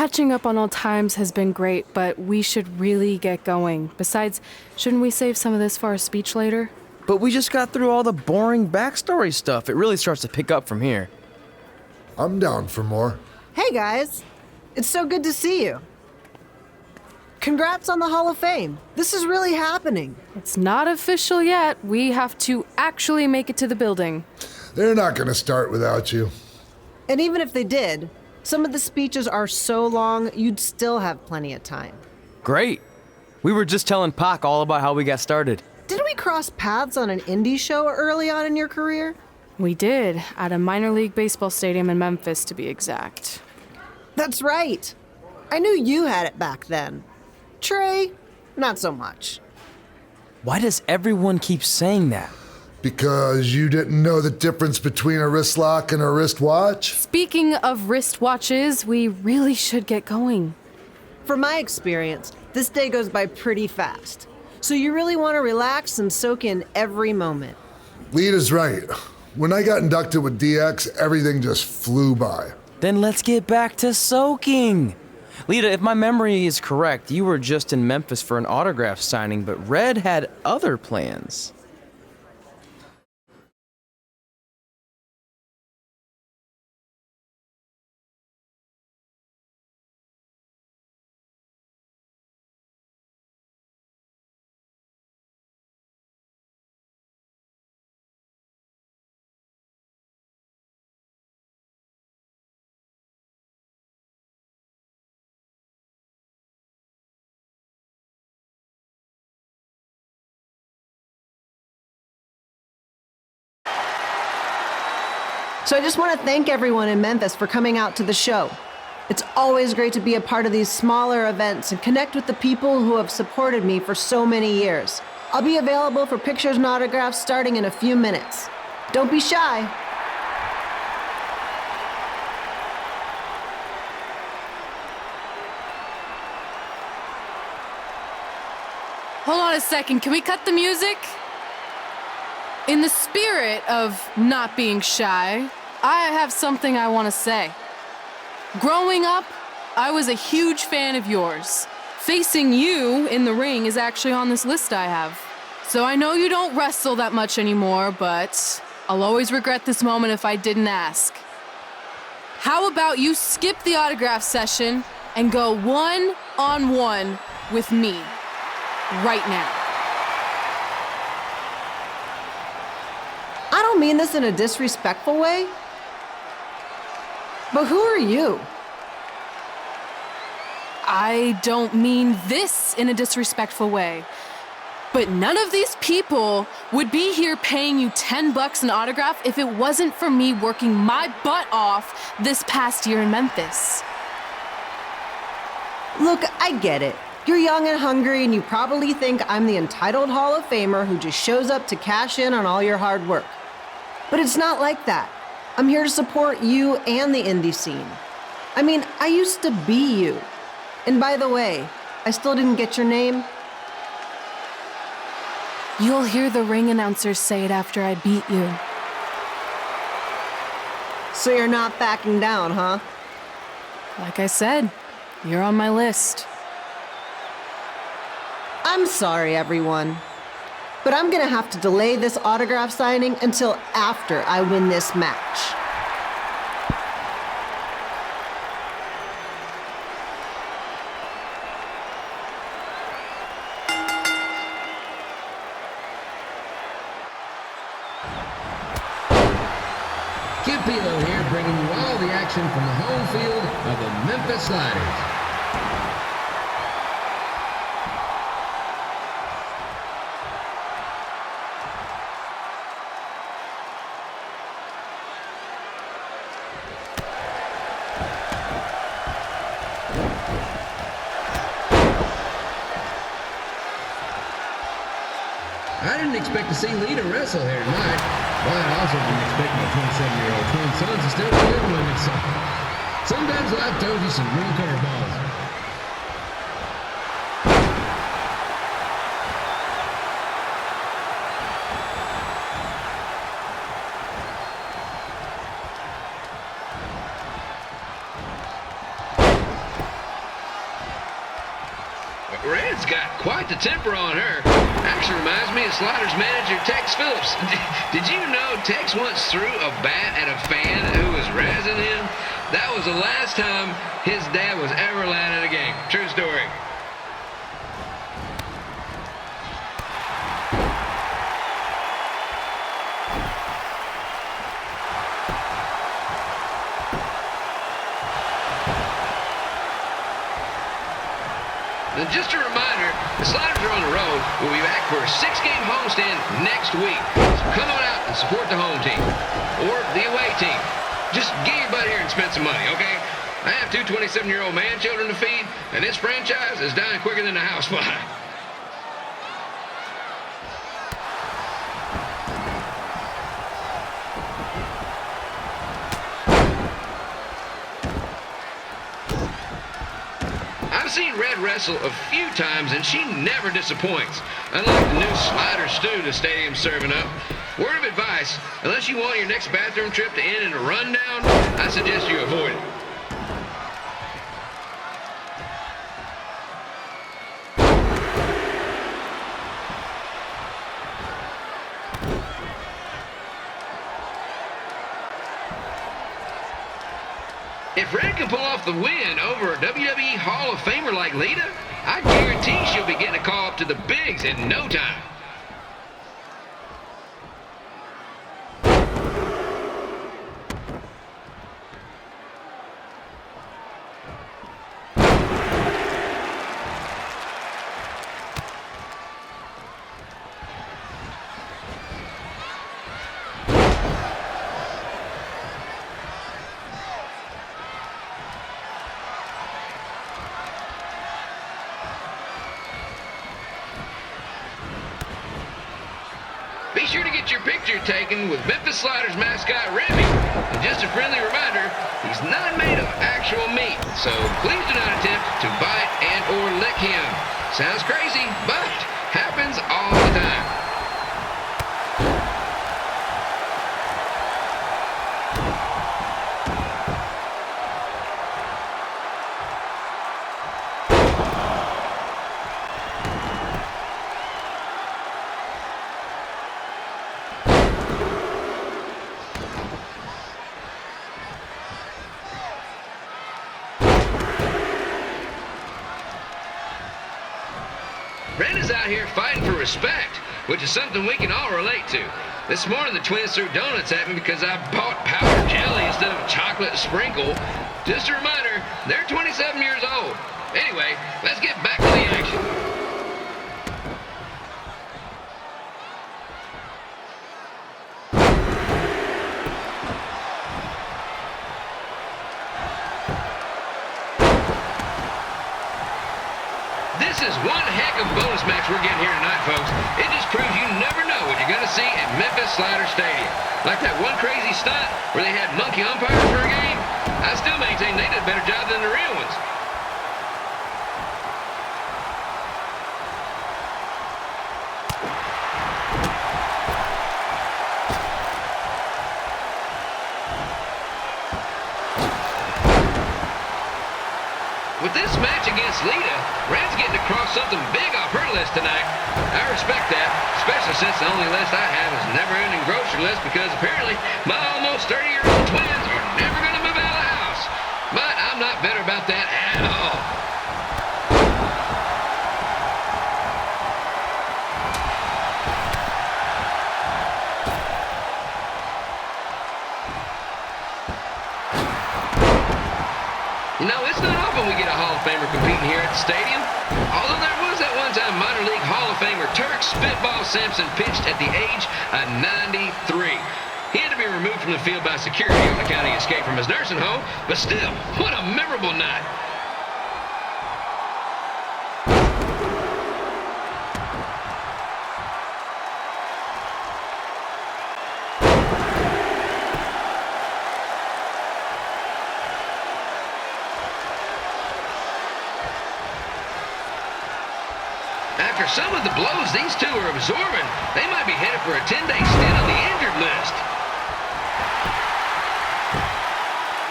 Catching up on old times has been great, but we should really get going. Besides, shouldn't we save some of this for our speech later? But we just got through all the boring backstory stuff. It really starts to pick up from here. I'm down for more. Hey guys, it's so good to see you. Congrats on the Hall of Fame. This is really happening. It's not official yet. We have to actually make it to the building. They're not gonna start without you. And even if they did, some of the speeches are so long, you'd still have plenty of time. Great. We were just telling Pac all about how we got started. Didn't we cross paths on an indie show early on in your career? We did, at a minor league baseball stadium in Memphis, to be exact. That's right. I knew you had it back then. Trey, not so much. Why does everyone keep saying that? Because you didn't know the difference between a wrist lock and a wristwatch? Speaking of wristwatches, we really should get going. From my experience, this day goes by pretty fast. So you really want to relax and soak in every moment. Lita's right. When I got inducted with DX, everything just flew by. Then let's get back to soaking. Lita, if my memory is correct, you were just in Memphis for an autograph signing, but Red had other plans. So I just want to thank everyone in Memphis for coming out to the show. It's always great to be a part of these smaller events and connect with the people who have supported me for so many years. I'll be available for pictures and autographs starting in a few minutes. Don't be shy. Hold on a second, can we cut the music? In the spirit of not being shy, I have something I want to say. Growing up, I was a huge fan of yours. Facing you in the ring is actually on this list I have. So I know you don't wrestle that much anymore, but I'll always regret this moment if I didn't ask. How about you skip the autograph session and go one-on-one with me right now? I don't mean this in a disrespectful way, but who are you? I don't mean this in a disrespectful way, but none of these people would be here paying you $10 an autograph if it wasn't for me working my butt off this past year in Memphis. Look, I get it. You're young and hungry, and you probably think I'm the entitled Hall of Famer who just shows up to cash in on all your hard work. But it's not like that. I'm here to support you and the indie scene. I mean, I used to be you. And by the way, I still didn't get your name. You'll hear the ring announcers say it after I beat you. So you're not backing down, huh? Like I said, you're on my list. I'm sorry, everyone. But I'm gonna have to delay this autograph signing until after I win this match. Kid Pilo here, bringing you all the action from the home field of the Memphis Sliders. I didn't expect to see Lita wrestle here tonight, but I also didn't expect my 27-year-old twin sons to still be living with me, so sometimes life throws you some real curveballs. got quite the temper on her. Actually reminds me of Sliders manager Tex Phillips. Did you know Tex once threw a bat at a fan who was razzing him? That was the last time his dad was ever allowed at a game. True story. And just a reminder, the Sliders are on the road. We'll be back for a 6-game homestand next week. So come on out and support the home team or the away team. Just get your butt here and spend some money, okay? I have 2 27-year-old man children to feed, and this franchise is dying quicker than a housefly. I've seen Red wrestle a few times, and she never disappoints. Unlike the new slider stew the stadium's serving up. Word of advice, unless you want your next bathroom trip to end in a rundown, I suggest you avoid it. If Red can pull off the win over a WWE Hall of Famer like Lita, I guarantee she'll be getting a call up to the bigs in no time. Be sure to get your picture taken with Memphis Sliders mascot Remy. And just a friendly reminder, he's not made of actual meat, so please do not attempt to bite and or lick him. Sounds crazy, but happens all the time. Red is out here fighting for respect, which is something we can all relate to. This morning the twins threw donuts at me because I bought powdered jelly instead of chocolate sprinkle. Just a reminder, they're 27 years old. Anyway, let's get back to the action. This is one heck of a bonus match we're getting here tonight, folks. It just proves you never know what you're going to see at Memphis Slider Stadium. Like that one crazy stunt where they had monkey umpires for a game. I still maintain they did a better job than the real ones. With this match against Lita, Red's getting across something big off her list tonight. I respect that, especially since the only list I have is a never-ending grocery list because apparently my almost 30-year-old twins are never going to move out of the house. But I'm not bitter about that at all. You know, it's not often we get a Hall of Famer competing here at the stadium. Although there was that one-time minor league Hall of Famer Turk Spitball Sampson pitched at the age of 93. He had to be removed from the field by security on account of escape from his nursing home, but still, what a memorable night. After some of the blows these two are absorbing, they might be headed for a 10-day stint on the injured list.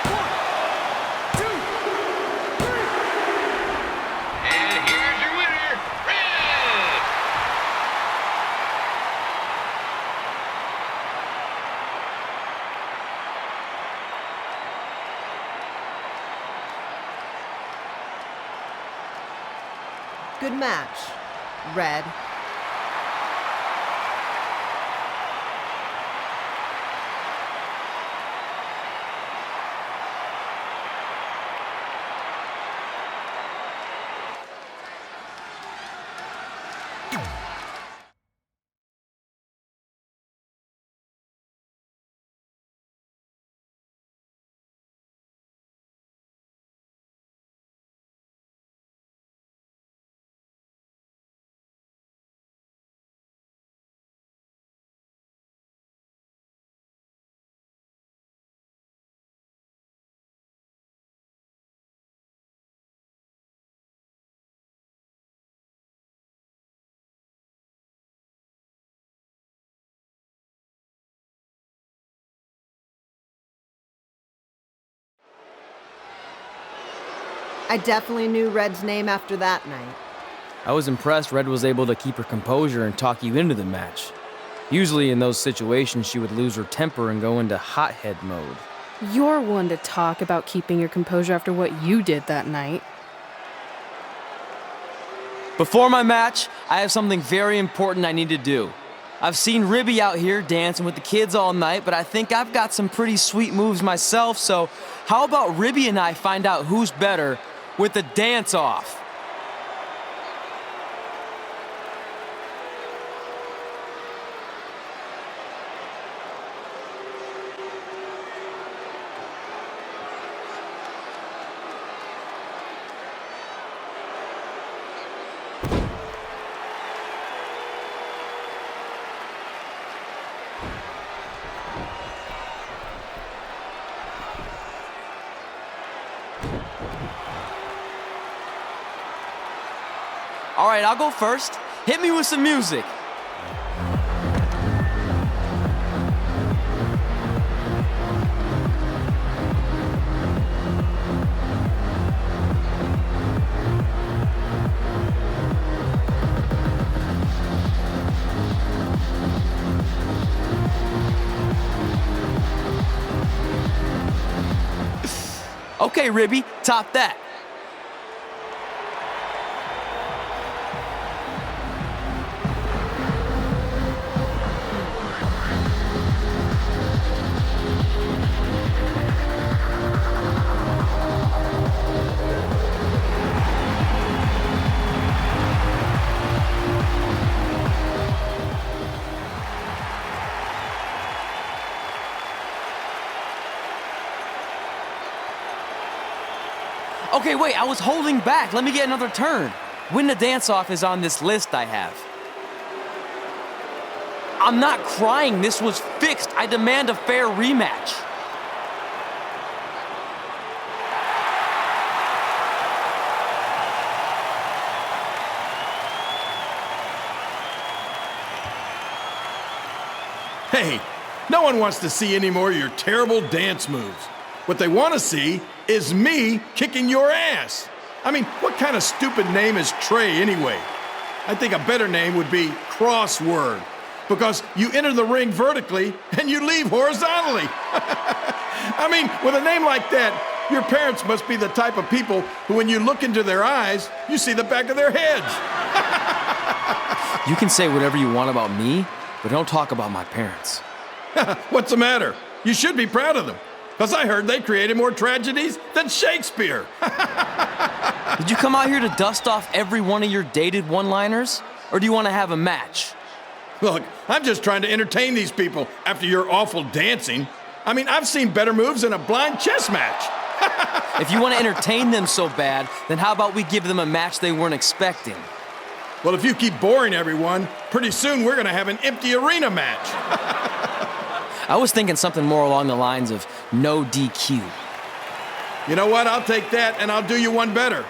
1, 2, 3. And here's your winner, Red. Good match, Red. I definitely knew Red's name after that night. I was impressed Red was able to keep her composure and talk you into the match. Usually in those situations, she would lose her temper and go into hothead mode. You're one to talk about keeping your composure after what you did that night. Before my match, I have something very important I need to do. I've seen Ribby out here dancing with the kids all night, but I think I've got some pretty sweet moves myself, so how about Ribby and I find out who's better with the dance-off? All right, I'll go first. Hit me with some music. Okay, Ribby, top that. Okay, wait, I was holding back. Let me get another turn. Win the dance-off is on this list I have. I'm not crying. This was fixed. I demand a fair rematch. Hey, no one wants to see any more of your terrible dance moves. What they want to see is me kicking your ass. I mean, what kind of stupid name is Trey anyway? I think a better name would be Crossword, because you enter the ring vertically and you leave horizontally. I mean, with a name like that, your parents must be the type of people who, when you look into their eyes, you see the back of their heads. You can say whatever you want about me, but don't talk about my parents. What's the matter? You should be proud of them, because I heard they created more tragedies than Shakespeare. Did you come out here to dust off every one of your dated one-liners? Or do you want to have a match? Look, I'm just trying to entertain these people after your awful dancing. I mean, I've seen better moves in a blind chess match. If you want to entertain them so bad, then how about we give them a match they weren't expecting? Well, if you keep boring everyone, pretty soon we're going to have an empty arena match. I was thinking something more along the lines of no DQ. You know what? I'll take that, and I'll do you one better.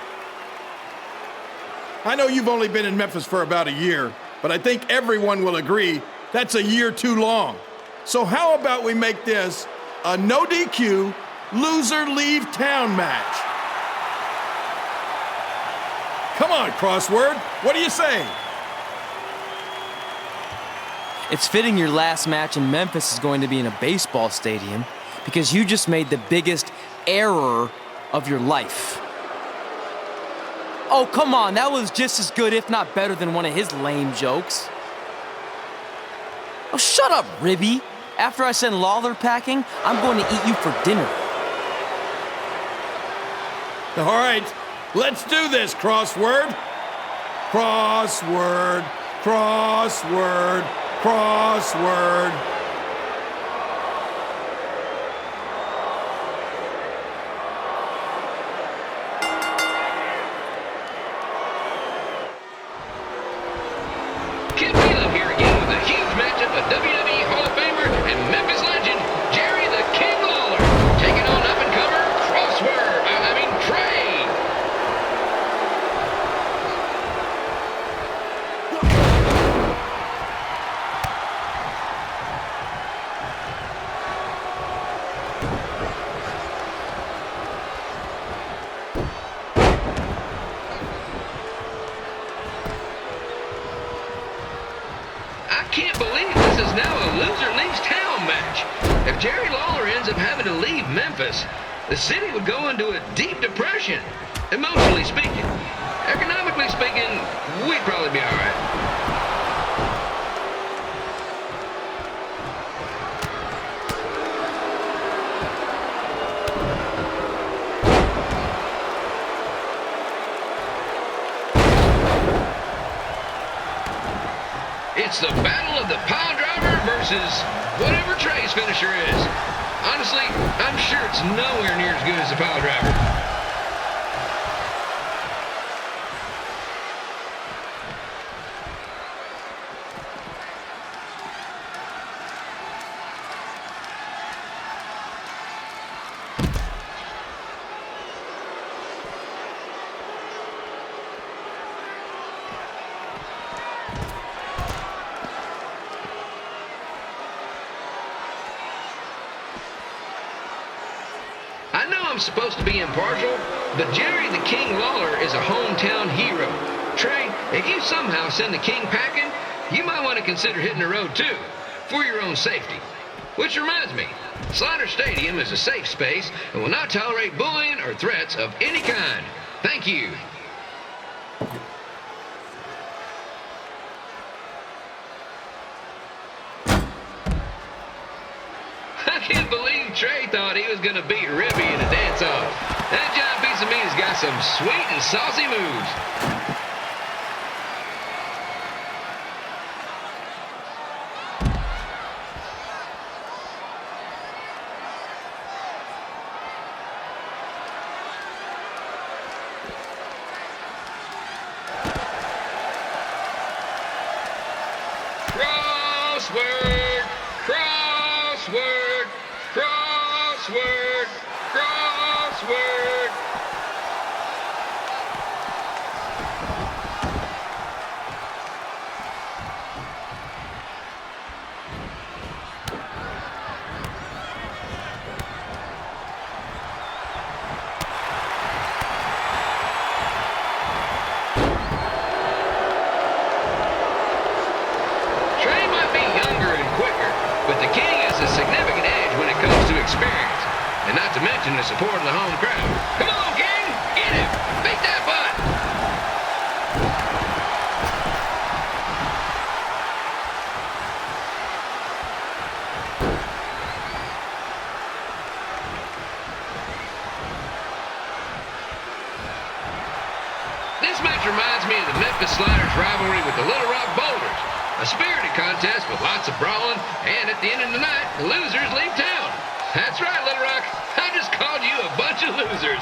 I know you've only been in Memphis for about a year, but I think everyone will agree that's a year too long. So how about we make this a no DQ, loser leave town match? Come on, Crossword. What do you say? It's fitting your last match in Memphis is going to be in a baseball stadium because you just made the biggest error of your life. Oh, come on, that was just as good, if not better, than one of his lame jokes. Oh, shut up, Ribby. After I send Lawler packing, I'm going to eat you for dinner. All right, let's do this, crossword. Crossword, crossword, crossword. Kid Wheeler here again with a huge matchup of WWE Hall of Famer and Memphis legend, Jerry the King Lawler, taking on up-and-comer Trey. I can't believe this is now a loser leaves town match. If Jerry Lawler ends up having to leave Memphis, the city would go into a deep depression, emotionally speaking. Economically speaking, we'd probably be all right. It's the battle of the pile driver versus whatever Trey's finisher is. Honestly, I'm sure it's nowhere near as good as the pile driver. I know I'm supposed to be impartial, but Jerry the King Lawler is a hometown hero. Trey, if you somehow send the King packing, you might want to consider hitting the road too, for your own safety. Which reminds me, Slider Stadium is a safe space and will not tolerate bullying or threats of any kind. Thank you. I can't believe Trey thought he was going to beat Ribby in a dance-off. That giant piece of meat has got some sweet and saucy moves. Crossword, crossword, crossword, crossword. Trey might be younger and quicker, but the King has a significant edge when it comes to experience, and not to mention the support of the home crowd. Come on, King! Get him! Beat that butt! This match reminds me of the Memphis Sliders rivalry with the Little Rock Boulders. A spirited contest with lots of brawling, and at the end of the night, the losers leave town. That's right, Little Rock. I just called you a bunch of losers.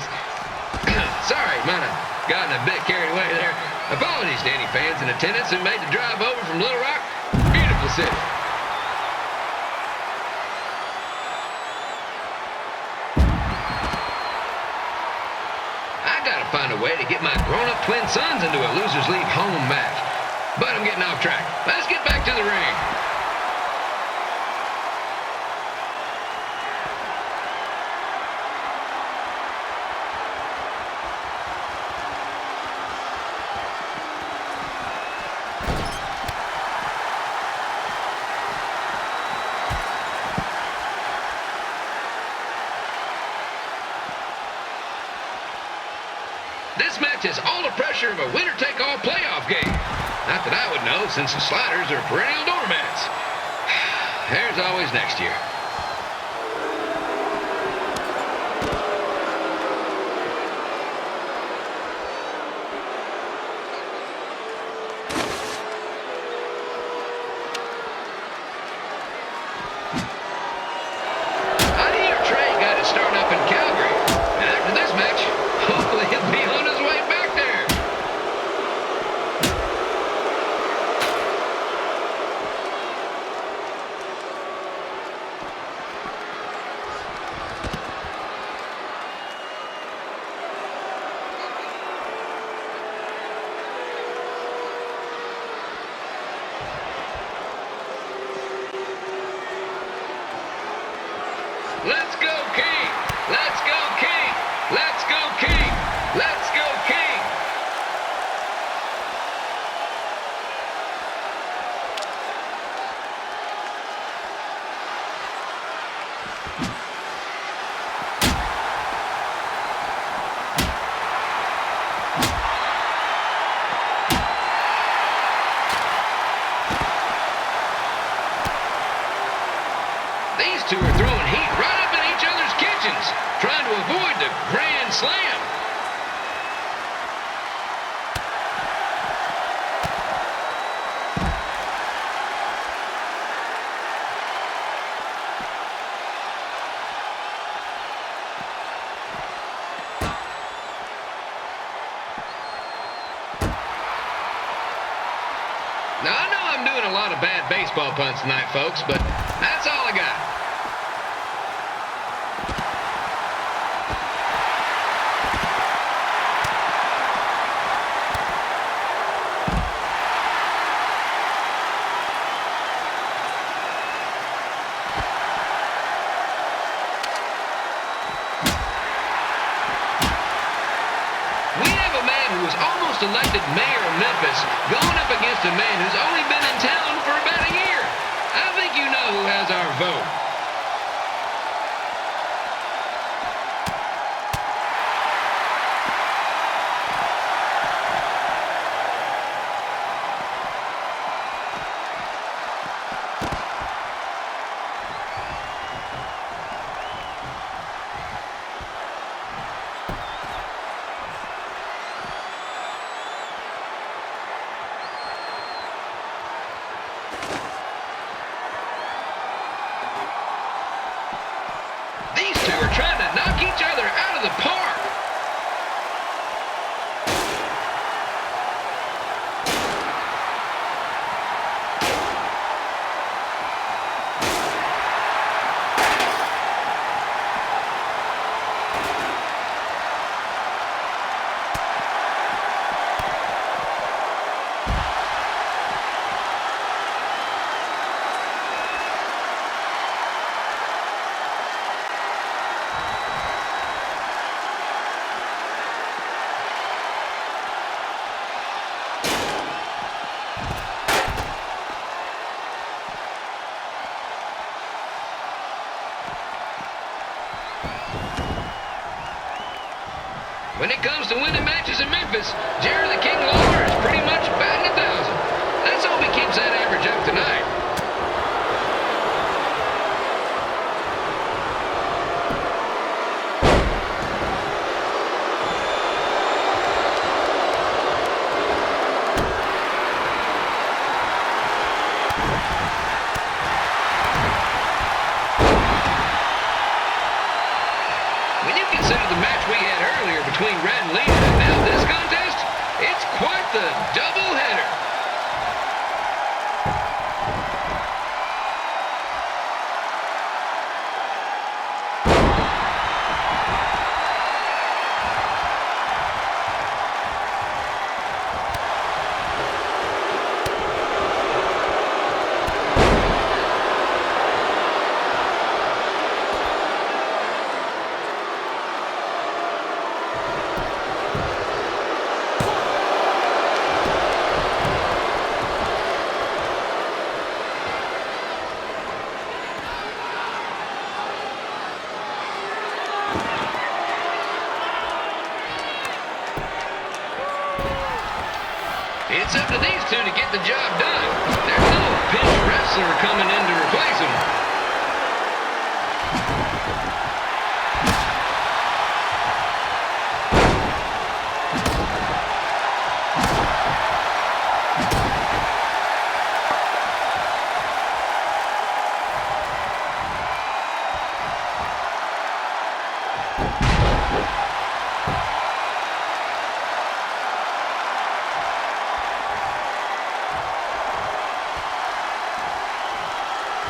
Sorry, might have gotten a bit carried away there. Apologies to any fans in attendance who made the drive over from Little Rock. Beautiful city. I gotta find a way to get my grown-up twin sons into a losers leave home match. But I'm getting off track. Let's get back to the ring. This match Apparatus all the pressure of a winner-take-all playoff game. Not that I would know, since the Sliders are perennial doormats. There's always next year. I hear Trey got his start up in Calgary. And after this match, hopefully he'll be on his way back there. Let's go, King! Let's go, King! Let's go, King! Let's go, King! These two are throwing heat right up in each other's kitchens, trying to avoid the grand slam. Now, I know I'm doing a lot of bad baseball punts tonight, folks, but that's all I got. We have a man who was almost elected mayor of Memphis going up against a man who's only been in town for about a year. I think you know who has our vote. These two are trying to knock each other out of the park. When it comes to winning matches in Memphis, Jerry the King Lawler is pretty much batting 1,000. Let's hope he keeps that average up tonight. When you consider the match we had earlier between Red and Lita and now this contest, it's quite the doubleheader. get the job done. There's no pinch wrestler coming in to replace him.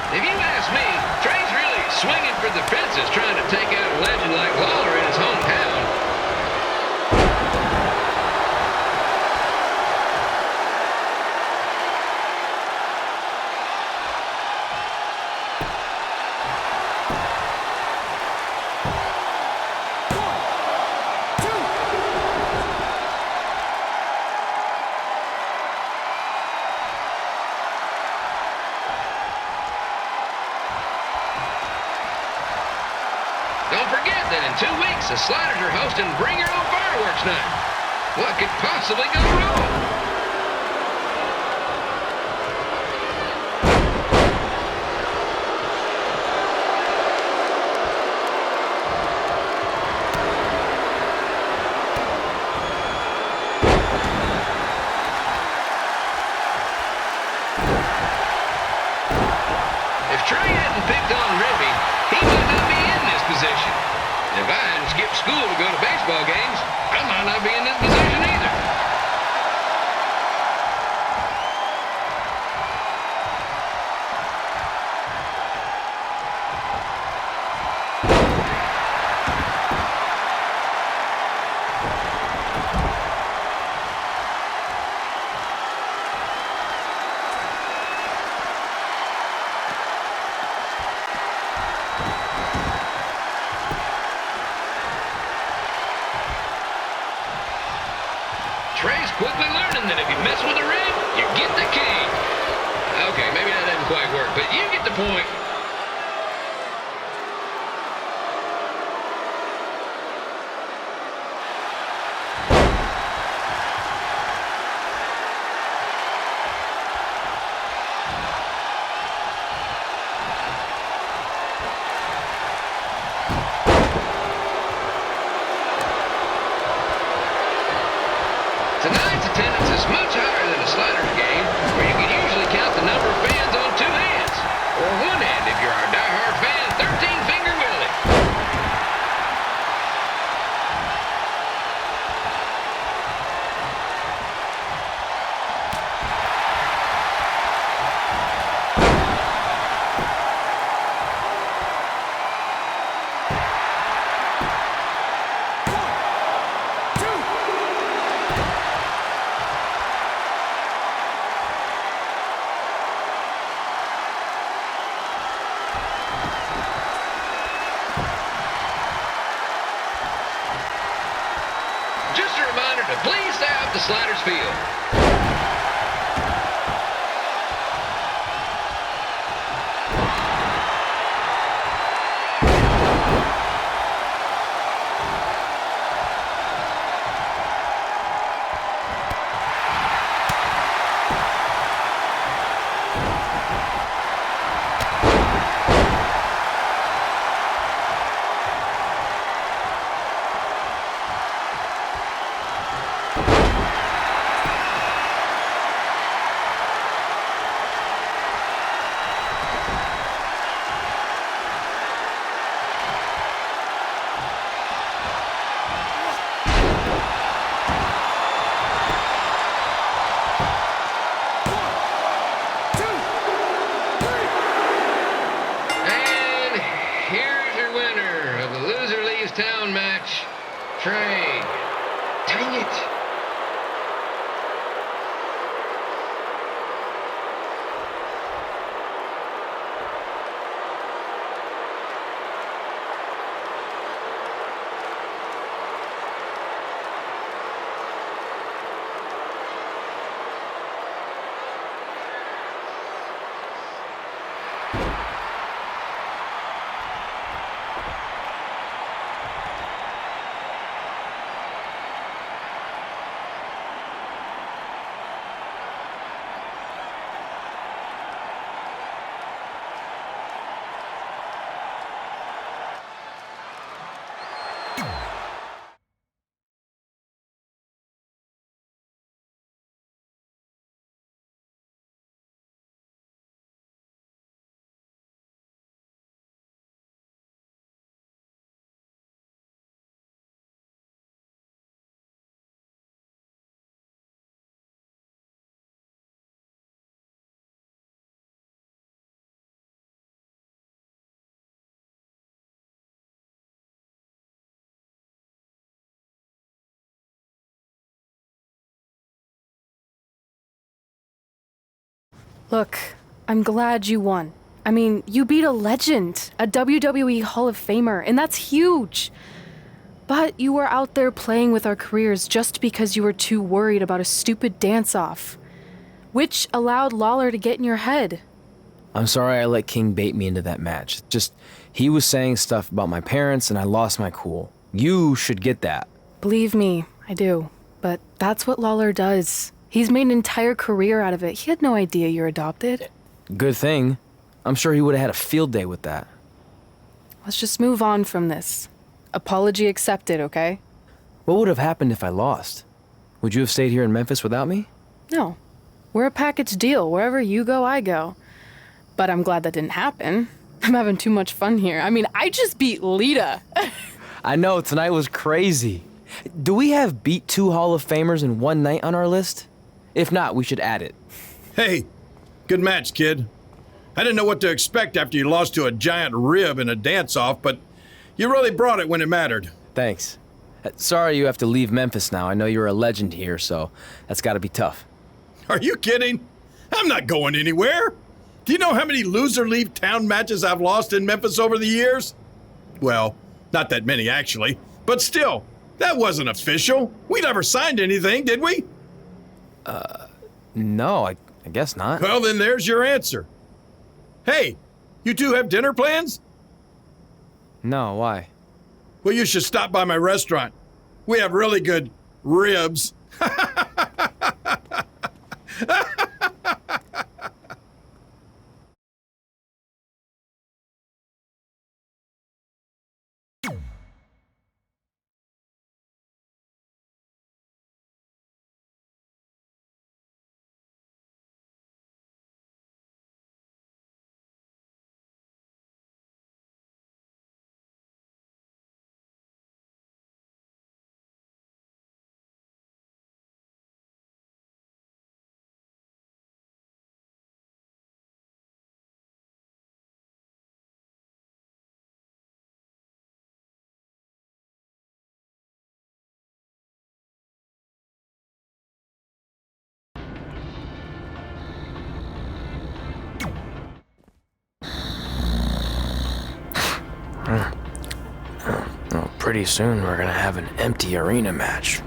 If you ask me, Trey's really swinging for the fences trying to take out a legend like Lawler in his hometown. Don't forget that in 2 weeks, the Sliders are hosting Bring Your Own Fireworks Night. What could possibly go wrong? If Trey hadn't picked on Ribby, he might not be in this position. If I hadn't skipped school to go to baseball games, I might not be in this position either. Trey's quickly learning that if you mess with the rig, you get the key. Okay, maybe that doesn't quite work, but you get the point. Tonight's attendance is much higher than a Sliders game, where you can usually count the number of fans on 2 hands. Or 1 hand if you're our diehard fan, 13-finger Willie. Just a reminder to please stay off the Sliders field. And here's your winner of the Loser Leaves Town match, Trey. Dang it. Look, I'm glad you won. I mean, you beat a legend, a WWE Hall of Famer, and that's huge. But you were out there playing with our careers just because you were too worried about a stupid dance-off, which allowed Lawler to get in your head. I'm sorry I let King bait me into that match. Just, he was saying stuff about my parents and I lost my cool. You should get that. Believe me, I do. But that's what Lawler does. He's made an entire career out of it. He had no idea you're adopted. Good thing. I'm sure he would have had a field day with that. Let's just move on from this. Apology accepted, okay? What would have happened if I lost? Would you have stayed here in Memphis without me? No. We're a package deal. Wherever you go, I go. But I'm glad that didn't happen. I'm having too much fun here. I mean, I just beat Lita. I know, tonight was crazy. Do we have beat 2 Hall of Famers in one night on our list? If not, we should add it. Hey, good match, kid. I didn't know what to expect after you lost to a giant rib in a dance-off, but you really brought it when it mattered. Thanks. Sorry you have to leave Memphis now. I know you're a legend here, so that's gotta be tough. Are you kidding? I'm not going anywhere. Do you know how many loser-leave-town matches I've lost in Memphis over the years? Well, not that many, actually. But still, that wasn't official. We never signed anything, did we? No, I guess not. Well, then there's your answer. Hey, you two have dinner plans? No, why? Well, you should stop by my restaurant. We have really good ribs. Well, pretty soon we're gonna have an empty arena match.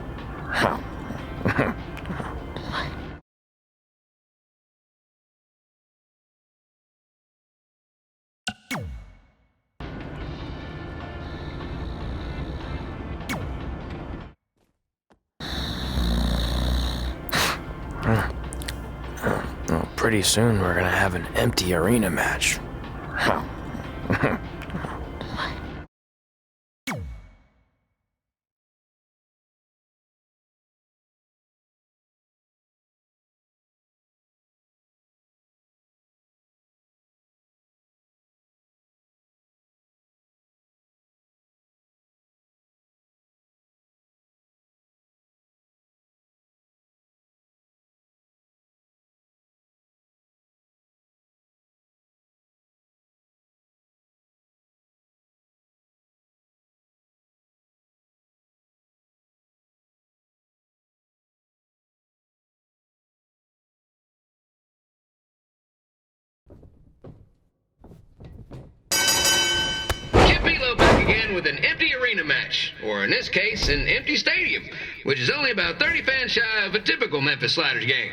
Well, pretty soon we're gonna have an empty arena match. Back again with an empty arena match, or in this case, an empty stadium, which is only about 30 fans shy of a typical Memphis Sliders game.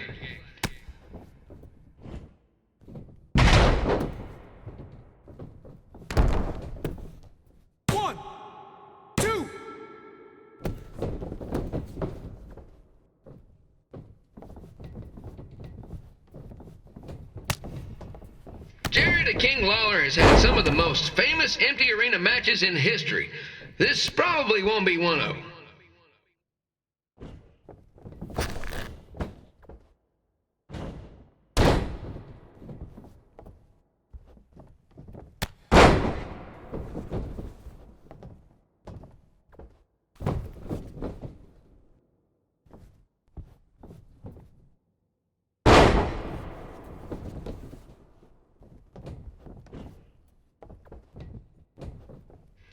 One, two. Jerry the King Lawler has had some of the most famous empty arena matches in history. This probably won't be one of them.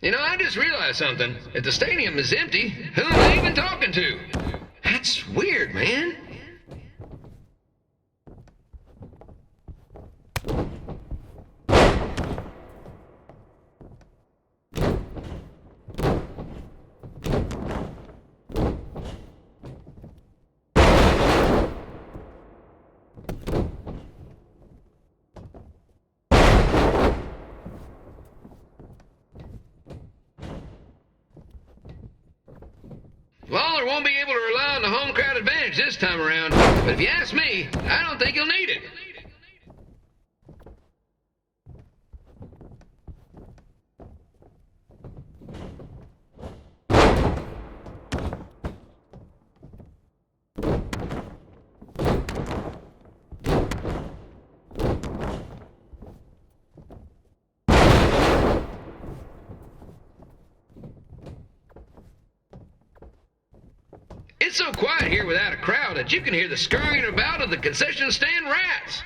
You know, I just realized something. If the stadium is empty, who am I even talking to? That's weird, man. Lawler won't be able to rely on the home crowd advantage this time around, but if you ask me, I don't think he'll need it. It's so quiet here without a crowd that you can hear the scurrying about of the concession stand rats.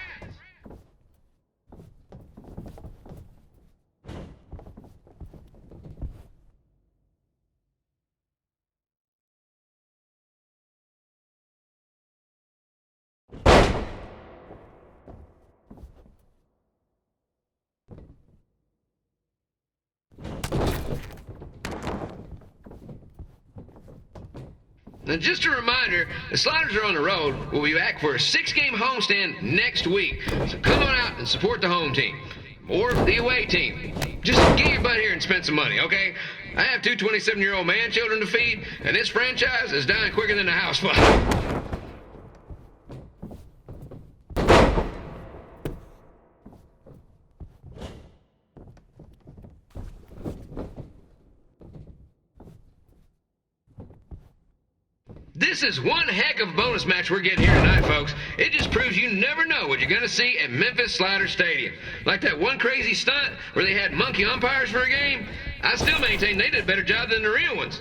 Now, just a reminder, the Sliders are on the road. We'll be back for a 6-game homestand next week. So come on out and support the home team. Or the away team. Just get your butt here and spend some money, okay? I have 2 27-year-old man children to feed, and this franchise is dying quicker than a house fire. This is one heck of a bonus match we're getting here tonight, folks. It just proves you never know what you're going to see at Memphis Slider Stadium. Like that one crazy stunt where they had monkey umpires for a game. I still maintain they did a better job than the real ones.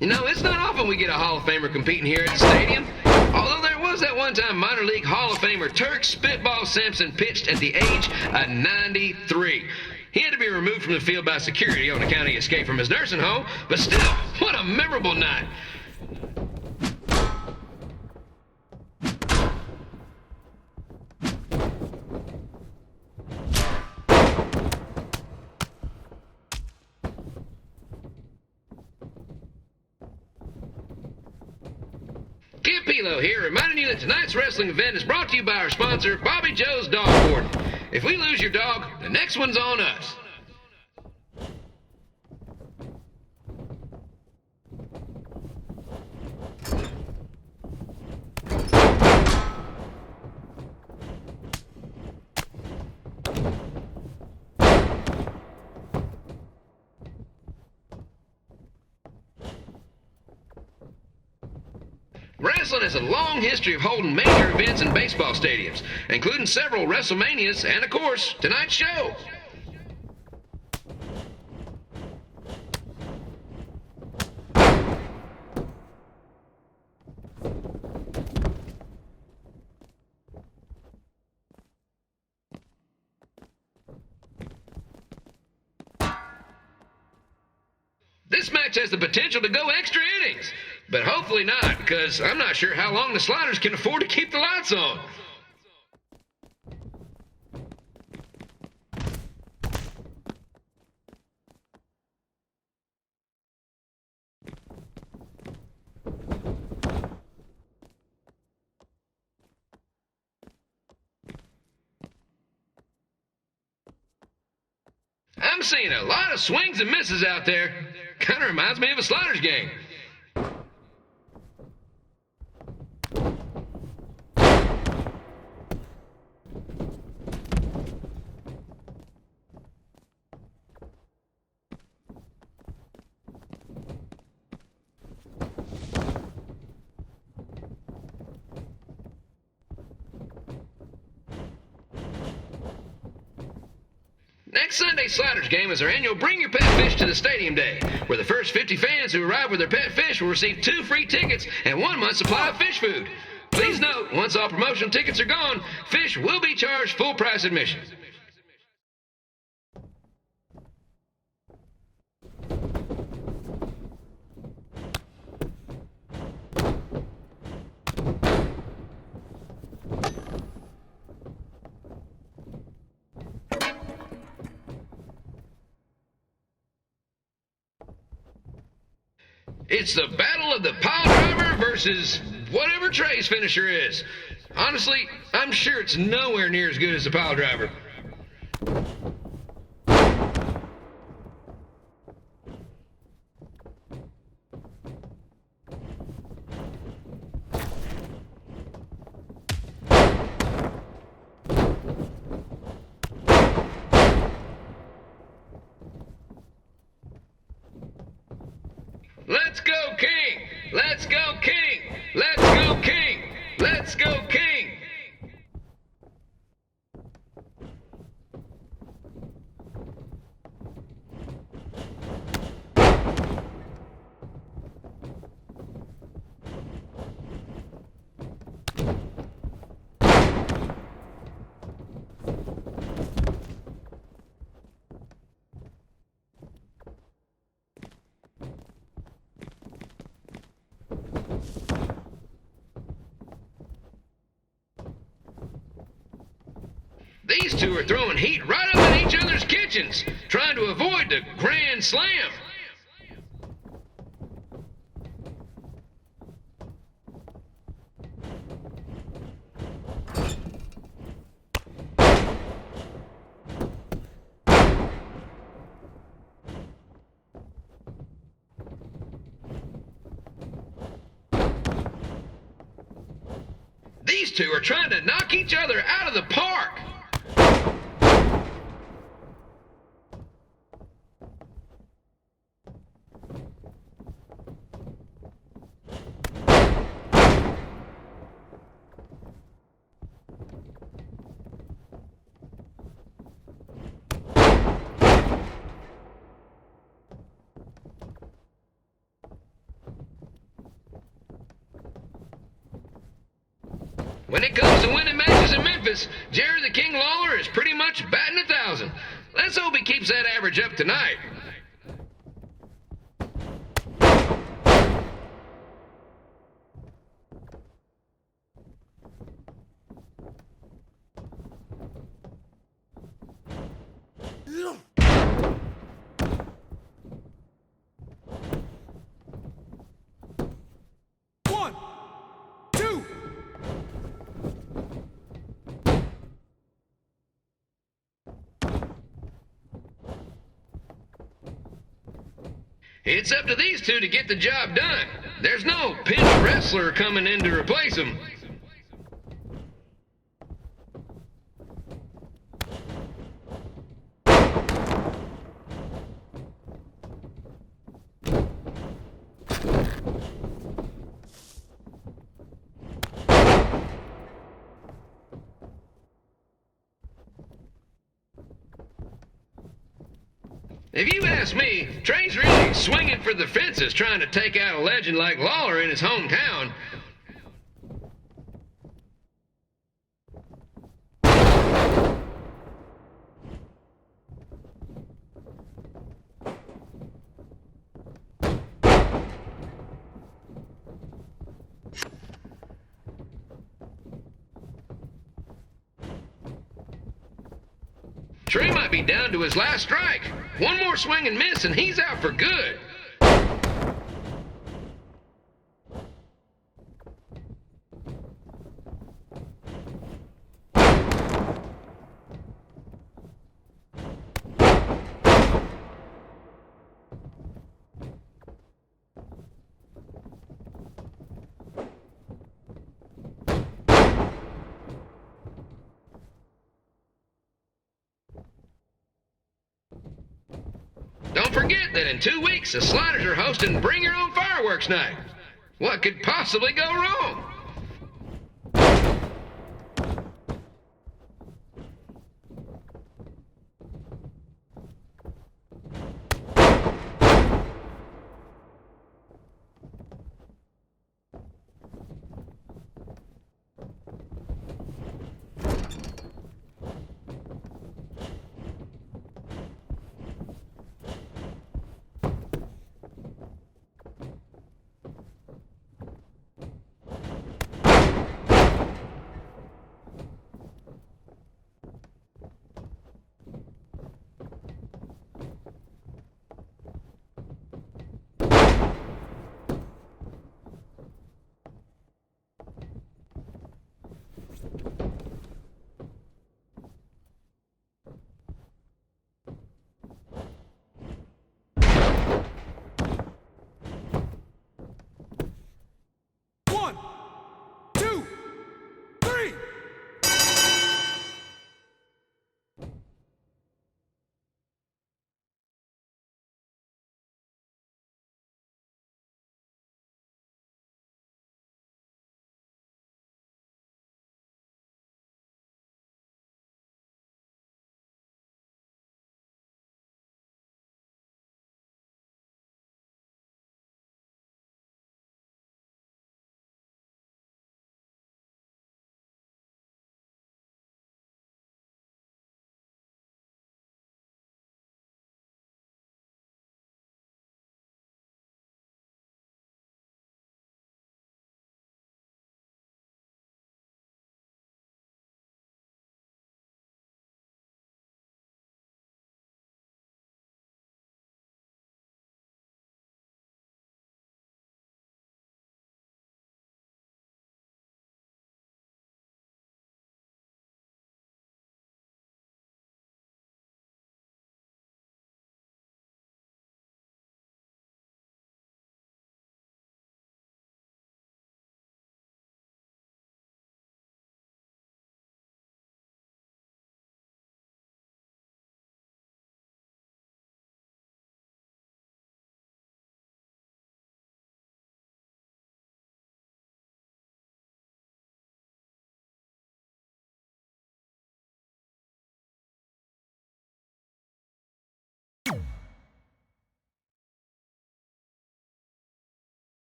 You know, it's not often we get a Hall of Famer competing here at the stadium. Although there was that one time minor league Hall of Famer Turk Spitball Simpson pitched at the age of 93. He had to be removed from the field by security on account he escaped from his nursing home, but still, what a memorable night. Pilo here, reminding you that tonight's wrestling event is brought to you by our sponsor, Bobby Joe's Dog Warden. If we lose your dog, the next one's on us. Wrestling has a long history of holding major events in baseball stadiums, including several WrestleManias and, of course, tonight's show. This match has the potential to go extra innings, but hopefully not, because I'm not sure how long the Sliders can afford to keep the lights on. I'm seeing a lot of swings and misses out there. Kind of reminds me of a Sliders game. Next Sunday's Sliders game is our annual Bring Your Pet Fish to the Stadium Day, where the first 50 fans who arrive with their pet fish will receive 2 free tickets and 1 month's supply of fish food. Please note, once all promotional tickets are gone, fish will be charged full price admission. It's the battle of the pile driver versus whatever Trey's finisher is. Honestly, I'm sure it's nowhere near as good as the pile driver. Let's go, King! Let's go, King! Let's go, King! Let's go, King! These two are throwing heat right up in each other's kitchens, trying to avoid the Grand Slam. These two are trying to knock each other out of the park. When it comes to winning matches in Memphis, Jerry the King Lawler is pretty much batting 1,000. Let's hope he keeps that average up tonight. One, two. It's up to these two to get the job done. There's no pinch wrestler coming in to replace them. If you ask me, Trey's really swinging for the fences trying to take out a legend like Lawler in his hometown. Trey might be down to his last strike. One more swing and miss, and he's out for good. Don't forget that in 2 weeks, the Sliders are hosting Bring Your Own Fireworks Night. What could possibly go wrong?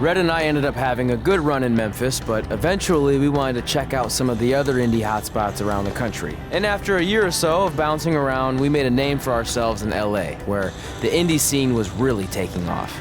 Red and I ended up having a good run in Memphis, but eventually we wanted to check out some of the other indie hotspots around the country. And after a year or so of bouncing around, we made a name for ourselves in LA, where the indie scene was really taking off.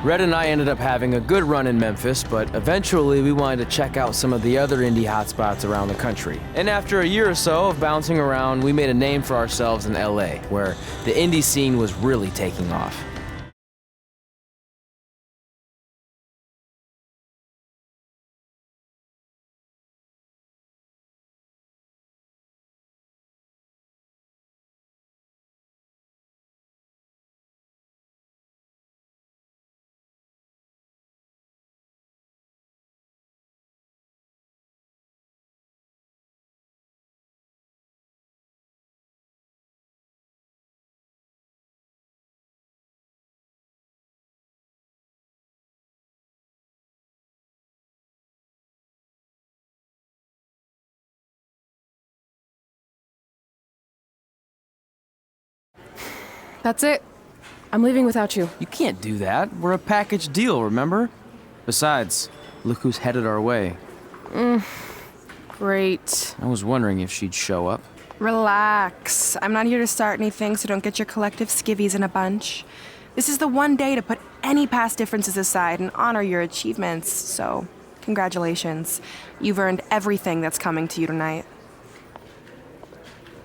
Red and I ended up having a good run in Memphis, but eventually we wanted to check out some of the other indie hotspots around the country. And after a year or so of bouncing around, we made a name for ourselves in LA, where the indie scene was really taking off. That's it. I'm leaving without you. You can't do that. We're a package deal, remember? Besides, look who's headed our way. Great. I was wondering if she'd show up. Relax. I'm not here to start anything, so don't get your collective skivvies in a bunch. This is the one day to put any past differences aside and honor your achievements, so congratulations. You've earned everything that's coming to you tonight.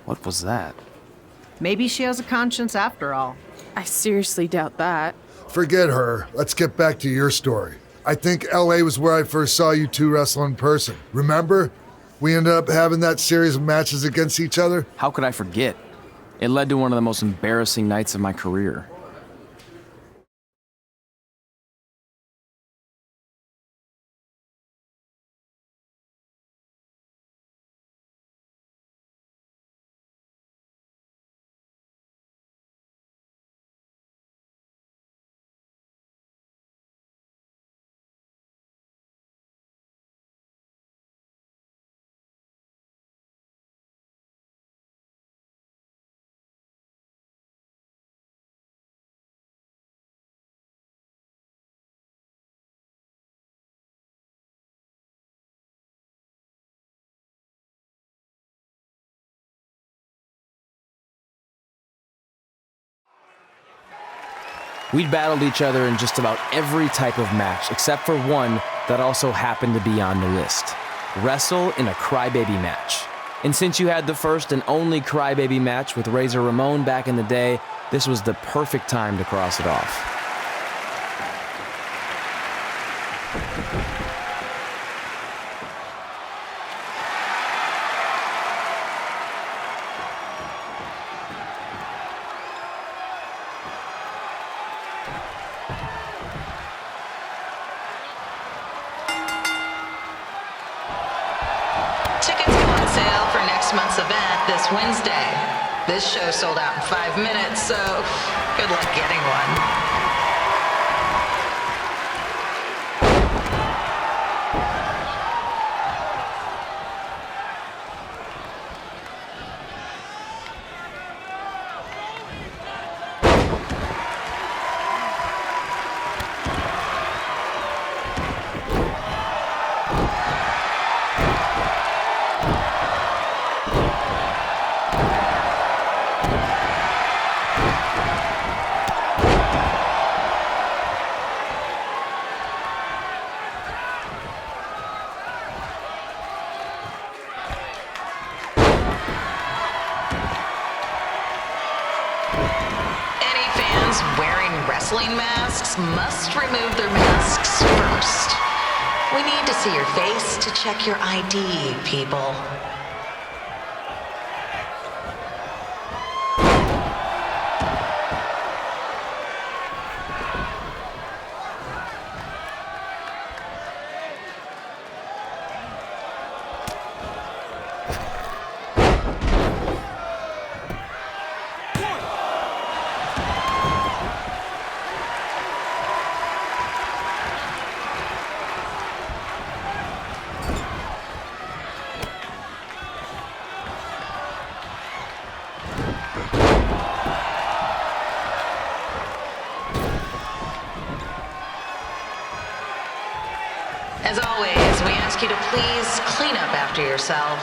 What was that? Maybe she has a conscience after all. I seriously doubt that. Forget her. Let's get back to your story. I think LA was where I first saw you two wrestle in person. Remember? We ended up having that series of matches against each other. How could I forget? It led to one of the most embarrassing nights of my career. We'd battled each other in just about every type of match, except for one that also happened to be on the list. Wrestle in a crybaby match. And since you had the first and only crybaby match with Razor Ramon back in the day, this was the perfect time to cross it off. Tickets go on sale for next month's event this Wednesday. This show sold out in 5 minutes, so good luck getting one. Wearing wrestling masks must remove their masks first. We need to see your face to check your ID, people. As always, we ask you to please clean up after yourself.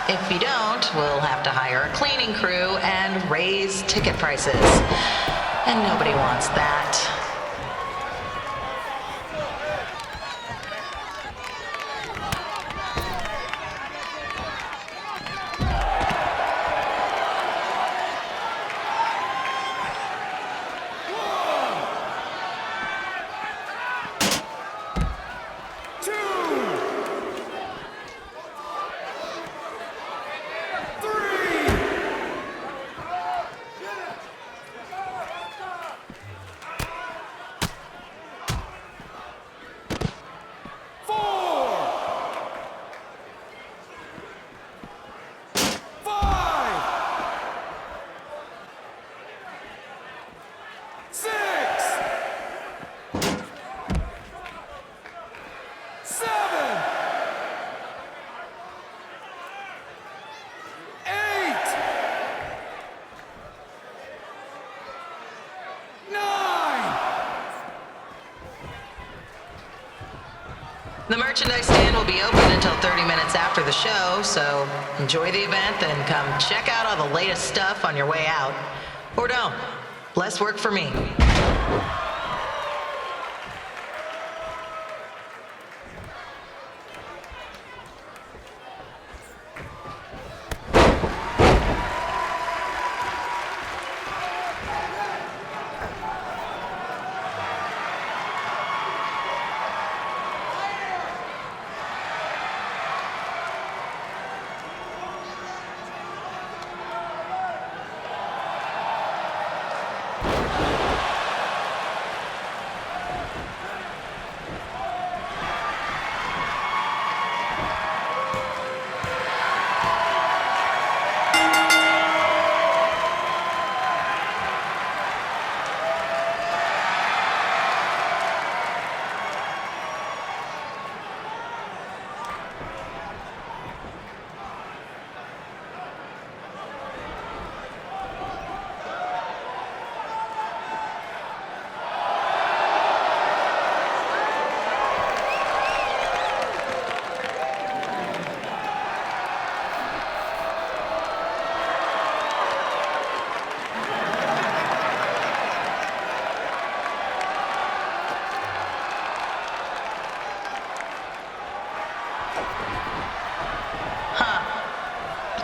If you don't, we'll have to hire a cleaning crew and raise ticket prices. And nobody wants that. The merchandise stand will be open until 30 minutes after the show, so enjoy the event and come check out all the latest stuff on your way out. Or don't. Less work for me.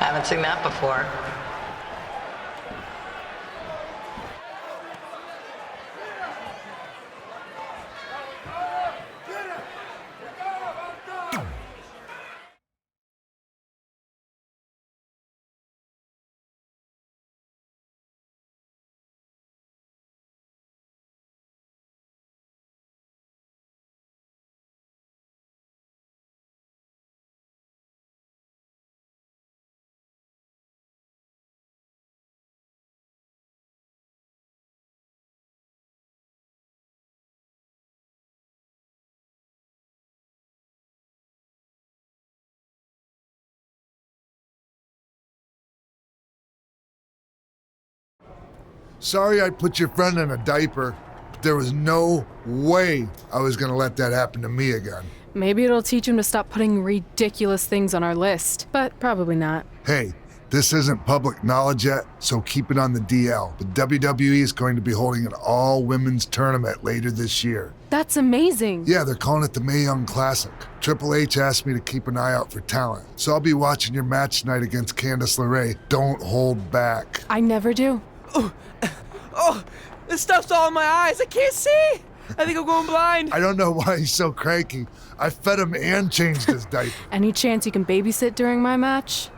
Haven't seen that before. Sorry I put your friend in a diaper, but there was no way I was gonna let that happen to me again. Maybe it'll teach him to stop putting ridiculous things on our list, but probably not. Hey, this isn't public knowledge yet, so keep it on the DL. But WWE is going to be holding an all-women's tournament later this year. That's amazing. Yeah, they're calling it the Mae Young Classic. Triple H asked me to keep an eye out for talent, so I'll be watching your match tonight against Candice LeRae. Don't hold back. I never do. Oh, this stuff's all in my eyes. I can't see. I think I'm going blind. I don't know why he's so cranky. I fed him and changed his diaper. Any chance you can babysit during my match?